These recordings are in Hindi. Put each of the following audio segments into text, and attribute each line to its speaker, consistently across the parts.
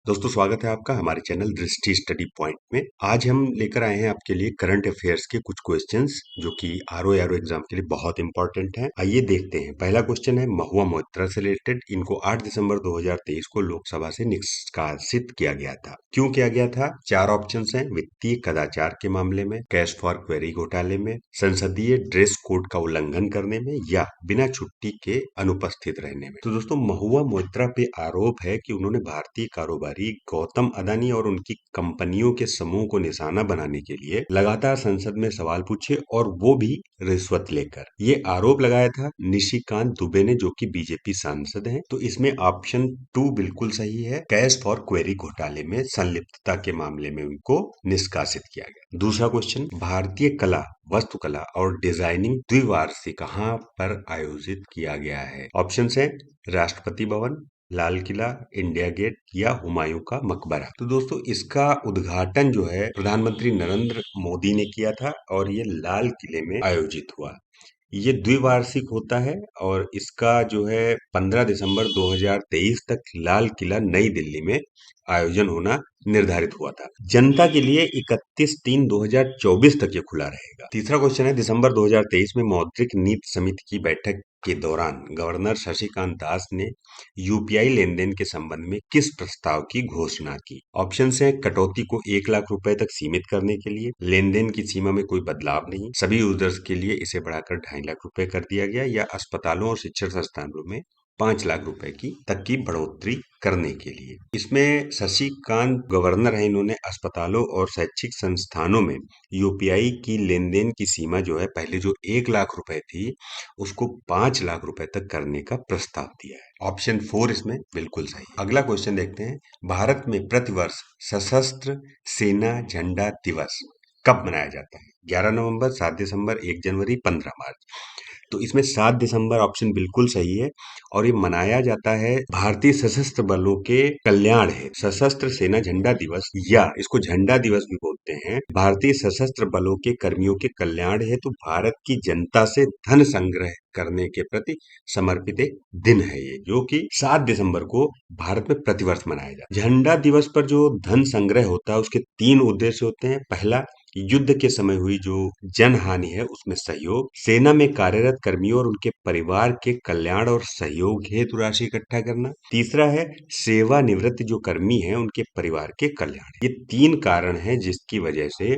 Speaker 1: दोस्तों, स्वागत है आपका हमारे चैनल दृष्टि स्टडी पॉइंट में। आज हम लेकर आए हैं आपके लिए करंट अफेयर्स के कुछ क्वेश्चंस जो कि आरओ एग्जाम के लिए बहुत इंपॉर्टेंट हैं। आइए देखते हैं। पहला क्वेश्चन है महुआ मोइत्रा से रिलेटेड। इनको 8 दिसंबर 2023 को लोकसभा से निष्कासित किया गया था। क्यों किया गया था? 4 ऑप्शंस हैं। वित्तीय कदाचार के मामले में, कैश फॉर क्वेरी घोटाले में, संसदीय ड्रेस कोड का उल्लंघन करने में या बिना छुट्टी के अनुपस्थित रहने में। तो दोस्तों, महुआ मोइत्रा पे आरोप है कि उन्होंने भारतीय कारोबारी गौतम अदानी और उनकी कंपनियों के समूह को निशाना बनाने के लिए लगातार संसद में सवाल पूछे और वो भी रिश्वत लेकर। ये आरोप लगाया था निशिकांत दुबे ने, जो कि बीजेपी सांसद हैं। तो इसमें ऑप्शन 2 बिल्कुल सही है। कैश फॉर क्वेरी घोटाले में संलिप्तता के मामले में उनको निष्कासित किया गया। दूसरा क्वेश्चन, भारतीय कला, वास्तुकला और डिजाइनिंग द्विवार्षिक कहाँ पर आयोजित किया गया है? ऑप्शन है राष्ट्रपति भवन, लाल किला, इंडिया गेट या हुमायूं का मकबरा। तो दोस्तों, इसका उद्घाटन जो है प्रधानमंत्री नरेंद्र मोदी ने किया था और ये लाल किले में आयोजित हुआ। ये द्विवार्षिक होता है और इसका जो है 15 दिसंबर 2023 तक लाल किला नई दिल्ली में आयोजन होना निर्धारित हुआ था। जनता के लिए 31/3/2024 तक ये खुला रहेगा। तीसरा क्वेश्चन है, दिसंबर 2023 में मौद्रिक नीति समिति की बैठक के दौरान गवर्नर शशिकांत दास ने यूपीआई लेनदेन के संबंध में किस प्रस्ताव की घोषणा की? ऑप्शन है कटौती को 1 लाख रुपए तक सीमित करने के लिए, लेनदेन की सीमा में कोई बदलाव नहीं, सभी यूजर्स के लिए इसे बढ़ाकर 2.5 लाख रुपए कर दिया गया, या अस्पतालों और शिक्षण संस्थानों में 5 लाख रुपए की तक की बढ़ोतरी करने के लिए। इसमें शशिकांत गवर्नर है, इन्होंने अस्पतालों और शैक्षिक संस्थानों में यूपीआई की लेनदेन की सीमा जो है पहले जो 1 लाख रुपए थी उसको 5 लाख रुपए तक करने का प्रस्ताव दिया है। ऑप्शन 4 इसमें बिल्कुल सही। अगला क्वेश्चन देखते हैं, भारत में प्रतिवर्ष सशस्त्र सेना झंडा दिवस कब मनाया जाता है? 11 नवंबर, 7 दिसंबर, 1 जनवरी, 15 मार्च। तो इसमें 7 दिसंबर ऑप्शन बिल्कुल सही है और ये मनाया जाता है भारतीय सशस्त्र बलों के कल्याण है। सशस्त्र सेना झंडा दिवस या इसको झंडा दिवस भी बोलते हैं। भारतीय सशस्त्र बलों के कर्मियों के कल्याण है, तो भारत की जनता से धन संग्रह करने के प्रति समर्पित एक दिन है ये, जो कि 7 दिसंबर को भारत में प्रतिवर्ष मनाया जाता है। झंडा दिवस पर जो धन संग्रह होता है उसके 3 उद्देश्य होते हैं। पहला, युद्ध के समय हुई जो जन हानि है उसमें सहयोग, सेना में कार्यरत कर्मियों और उनके परिवार के कल्याण और सहयोग हेतु राशि इकट्ठा करना। तीसरा है सेवानिवृत्त जो कर्मी हैं उनके परिवार के कल्याण। ये 3 कारण हैं जिसकी वजह से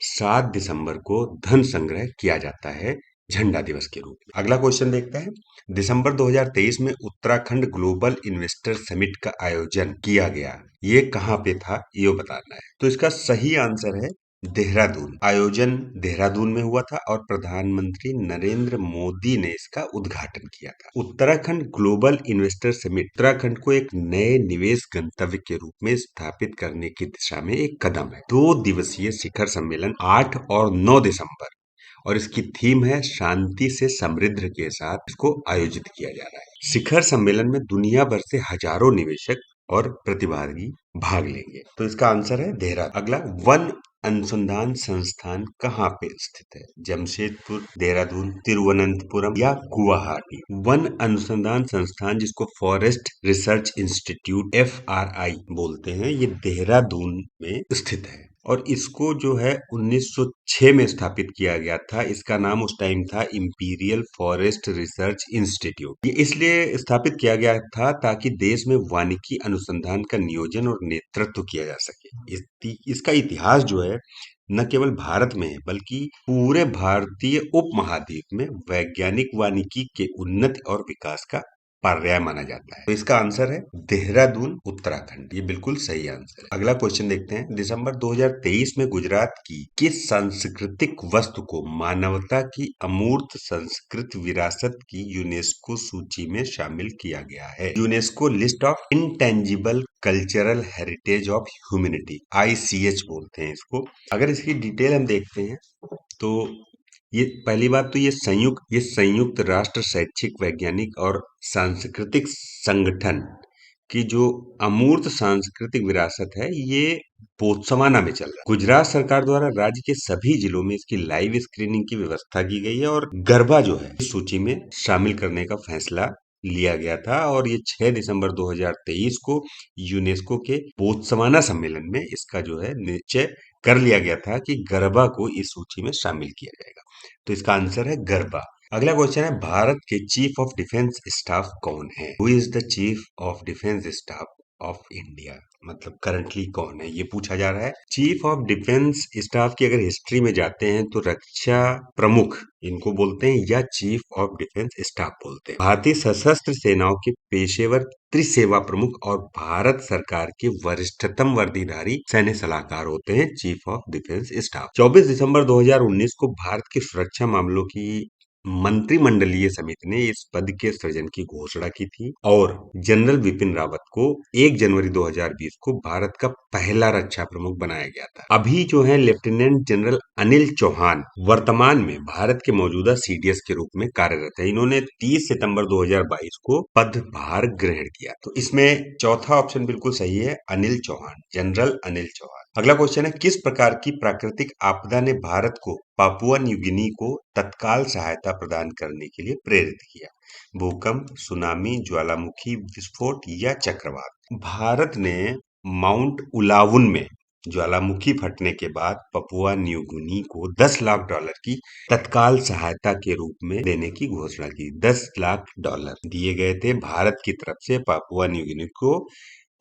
Speaker 1: 7 दिसंबर को धन संग्रह किया जाता है झंडा दिवस के रूप में। अगला क्वेश्चन देखते हैं, दिसंबर 2023 में उत्तराखंड ग्लोबल इन्वेस्टर समिट का आयोजन किया गया, ये कहाँ पे था ये बताना है। तो इसका सही आंसर है देहरादून। आयोजन देहरादून में हुआ था और प्रधानमंत्री नरेंद्र मोदी ने इसका उद्घाटन किया था। Uttarakhand global investor summit Uttarakhand को एक नए निवेश गंतव्य के रूप में स्थापित करने की दिशा में एक कदम है। 2 दिवसीय शिखर सम्मेलन 8 और 9 दिसंबर और इसकी थीम है शांति से समृद्ध के साथ इसको आयोजित किया जा रहा है। शिखर सम्मेलन में दुनिया भर से हजारों निवेशक और प्रतिभागी भाग लेंगे। तो इसका आंसर है देहरादून। अगला, वन अनुसंधान संस्थान कहाँ पे स्थित है? जमशेदपुर, देहरादून, तिरुवनंतपुरम या गुवाहाटी? वन अनुसंधान संस्थान जिसको फॉरेस्ट रिसर्च इंस्टीट्यूट FRI बोलते हैं, ये देहरादून में स्थित है और इसको जो है 1906 में स्थापित किया गया था। इसका नाम उस टाइम था इंपीरियल फॉरेस्ट रिसर्च इंस्टीट्यूट। ये इसलिए स्थापित किया गया था ताकि देश में वानिकी अनुसंधान का नियोजन और नेतृत्व किया जा सके। इसका इतिहास जो है न केवल भारत में है बल्कि पूरे भारतीय उपमहाद्वीप में वैज्ञानिक वानिकी के उन्नति और विकास का पर्याय माना जाता है। तो इसका आंसर है देहरादून, उत्तराखंड। ये बिल्कुल सही आंसर है। अगला क्वेश्चन देखते हैं, दिसंबर 2023 में गुजरात की किस सांस्कृतिक वस्तु को मानवता की अमूर्त संस्कृत विरासत की यूनेस्को सूची में शामिल किया गया है? UNESCO list of intangible cultural heritage of humanity, ICH बोलते हैं इसको। अगर इसकी डिटेल हम देखते हैं तो ये पहली बात तो ये संयुक्त राष्ट्र शैक्षिक, वैज्ञानिक और सांस्कृतिक संगठन की जो अमूर्त सांस्कृतिक विरासत है ये बोत्सवाना में चल रहा है। गुजरात सरकार द्वारा राज्य के सभी जिलों में इसकी लाइव स्क्रीनिंग की व्यवस्था की गई है और गरबा जो है इस सूची में शामिल करने का फैसला लिया गया था और ये 6 दिसंबर 2023 को यूनेस्को के बोत्सवाना सम्मेलन में इसका जो है निश्चय कर लिया गया था कि गरबा को इस सूची में शामिल किया जाएगा। तो इसका आंसर है गरबा। अगला क्वेश्चन है भारत के चीफ ऑफ डिफेंस स्टाफ कौन है? Who is the chief of defence staff of India? मतलब करंटली कौन है ये पूछा जा रहा है। चीफ ऑफ डिफेंस स्टाफ की अगर हिस्ट्री में जाते हैं तो रक्षा प्रमुख इनको बोलते हैं या चीफ ऑफ डिफेंस स्टाफ बोलते हैं। भारतीय सशस्त्र सेनाओं के पेशेवर त्रिसेवा प्रमुख और भारत सरकार के वरिष्ठतम वर्दीधारी सैन्य सलाहकार होते हैं चीफ ऑफ डिफेंस स्टाफ। 24 दिसंबर 2019 को भारत के सुरक्षा मामलों की मंत्रिमंडलीय समिति ने इस पद के सृजन की घोषणा की थी और जनरल विपिन रावत को 1 जनवरी 2020 को भारत का पहला रक्षा प्रमुख बनाया गया था। अभी जो है लेफ्टिनेंट जनरल अनिल चौहान वर्तमान में भारत के मौजूदा सीडीएस के रूप में कार्यरत है। इन्होंने 30 सितंबर 2022 को पदभार ग्रहण किया। तो इसमें चौथा ऑप्शन बिल्कुल सही है, अनिल चौहान, जनरल अनिल चौहान। अगला क्वेश्चन है किस प्रकार की प्राकृतिक आपदा ने भारत को पापुआ न्यू गिनी को तत्काल सहायता प्रदान करने के लिए प्रेरित किया? भूकंप, सुनामी, ज्वालामुखी विस्फोट या चक्रवात? भारत ने माउंट उलाउन में ज्वालामुखी फटने के बाद पपुआ न्यू गिनी को 10 लाख डॉलर की तत्काल सहायता के रूप में देने की घोषणा की। 10 लाख डॉलर दिए गए थे भारत की तरफ से पापुआ न्यू गिनी को।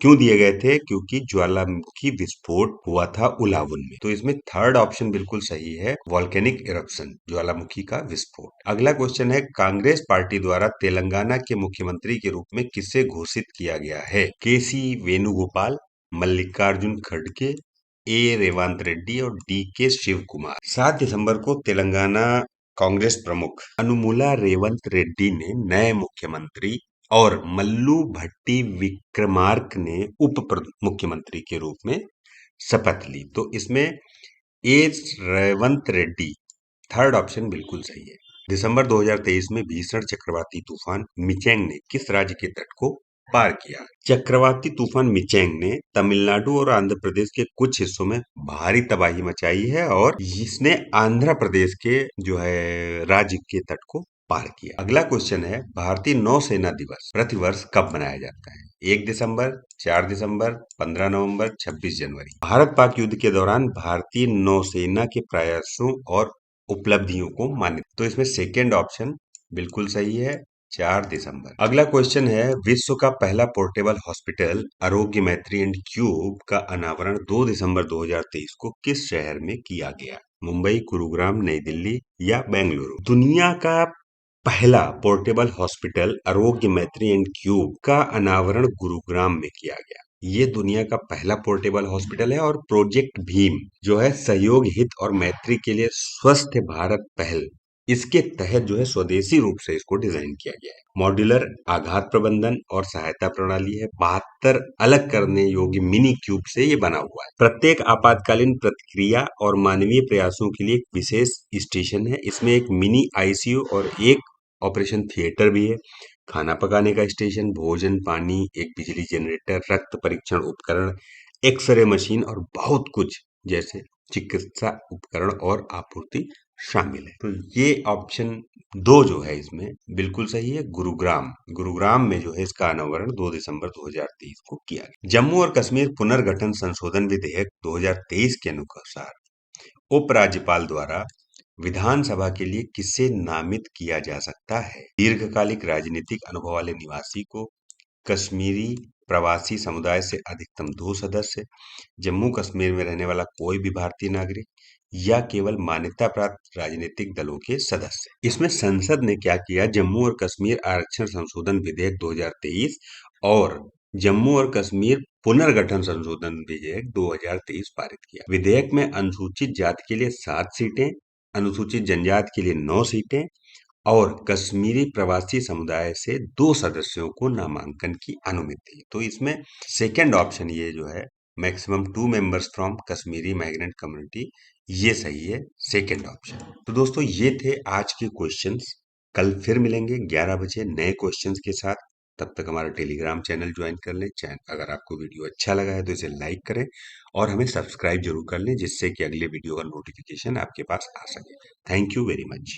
Speaker 1: क्यों दिए गए थे? क्योंकि ज्वालामुखी विस्फोट हुआ था उलावन में। तो इसमें थर्ड ऑप्शन बिल्कुल सही है, वॉल्केनिक इरप्शन, ज्वालामुखी का विस्फोट। अगला क्वेश्चन है कांग्रेस पार्टी द्वारा तेलंगाना के मुख्यमंत्री के रूप में किसे घोषित किया गया है? केसी वेणुगोपाल, मल्लिकार्जुन खड़गे, ए रेवंत रेड्डी और डी के शिव कुमार। 7 दिसंबर को तेलंगाना कांग्रेस प्रमुख अनुमुला रेवंत रेड्डी ने नए मुख्यमंत्री और मल्लू भट्टी विक्रमार्क ने मुख्यमंत्री के रूप में शपथ ली। तो इसमें ए रेवंत रेड्डी थर्ड ऑप्शन बिल्कुल सही है। दिसंबर 2023 में भीषण चक्रवाती तूफान मिचेंग ने किस राज्य के तट को पार किया? चक्रवाती तूफान मिचेंग ने तमिलनाडु और आंध्र प्रदेश के कुछ हिस्सों में भारी तबाही मचाई है और इसने आंध्र प्रदेश के जो है राज्य के तट को पार किया। अगला क्वेश्चन है भारतीय नौसेना दिवस प्रतिवर्ष कब मनाया जाता है? 1 दिसंबर, 4 दिसंबर, 15 नवंबर, 26 जनवरी। भारत पाक युद्ध के दौरान भारतीय नौसेना के प्रयासों और उपलब्धियों को मान्य। तो इसमें सेकेंड ऑप्शन बिल्कुल सही है, 4 दिसंबर। अगला क्वेश्चन है विश्व का पहला पोर्टेबल हॉस्पिटल आरोग्य मैत्री एंड क्यूब का अनावरण 2 दिसंबर 2023 को किस शहर में किया गया? मुंबई, गुरुग्राम, नई दिल्ली या बेंगलुरु? दुनिया का पहला पोर्टेबल हॉस्पिटल आरोग्य मैत्री एंड क्यूब का अनावरण गुरुग्राम में किया गया। ये दुनिया का पहला पोर्टेबल हॉस्पिटल है और प्रोजेक्ट भीम जो है सहयोग हित और मैत्री के लिए स्वस्थ भारत पहल, इसके तहत जो है स्वदेशी रूप से इसको डिजाइन किया गया है। मॉड्यूलर आघात प्रबंधन और सहायता प्रणाली है। 72 अलग करने योग्य मिनी क्यूब से ये बना हुआ है। प्रत्येक आपातकालीन प्रतिक्रिया और मानवीय प्रयासों के लिए एक विशेष स्टेशन है। इसमें एक मिनी आईसीयू और एक ऑपरेशन थिएटर भी है। खाना पकाने का स्टेशन, भोजन, पानी, एक बिजली जनरेटर, रक्त परीक्षण उपकरण, एक्सरे मशीन और बहुत कुछ जैसे चिकित्सा उपकरण और आपूर्ति शामिल है। तो ये ऑप्शन 2 जो है इसमें बिल्कुल सही है, गुरुग्राम। गुरुग्राम में जो है इसका अनावरण 2 दिसंबर 2023 को किया गया। जम्मू और कश्मीर पुनर्गठन संशोधन विधेयक 2023 के अनुसार उपराज्यपाल द्वारा विधानसभा के लिए किसे नामित किया जा सकता है? दीर्घकालिक राजनीतिक अनुभव वाले निवासी को, कश्मीरी प्रवासी समुदाय से अधिकतम 2 सदस्य, जम्मू कश्मीर में रहने वाला कोई भी भारतीय नागरिक या केवल मान्यता प्राप्त राजनीतिक दलों के सदस्य। इसमें संसद ने क्या किया? जम्मू और कश्मीर आरक्षण संशोधन विधेयक 2023 और जम्मू और कश्मीर पुनर्गठन संशोधन विधेयक 2023 पारित किया। विधेयक में अनुसूचित जाति के लिए 7 सीटें, अनुसूचित जनजाति के लिए 9 सीटें और कश्मीरी प्रवासी समुदाय से 2 सदस्यों को नामांकन की अनुमति। तो इसमें सेकंड ऑप्शन ये जो है maximum 2 members from Kashmiri migrant community, ये सही है, सेकंड ऑप्शन। तो दोस्तों ये थे आज के क्वेश्चंस। कल फिर मिलेंगे 11 बजे नए क्वेश्चंस के साथ। तब तक हमारा टेलीग्राम चैनल ज्वाइन कर लें। अगर आपको वीडियो अच्छा लगा है तो इसे लाइक करें और हमें सब्सक्राइब जरूर कर लें जिससे कि अगले वीडियो का नोटिफिकेशन आपके पास आ सके। Thank you very much.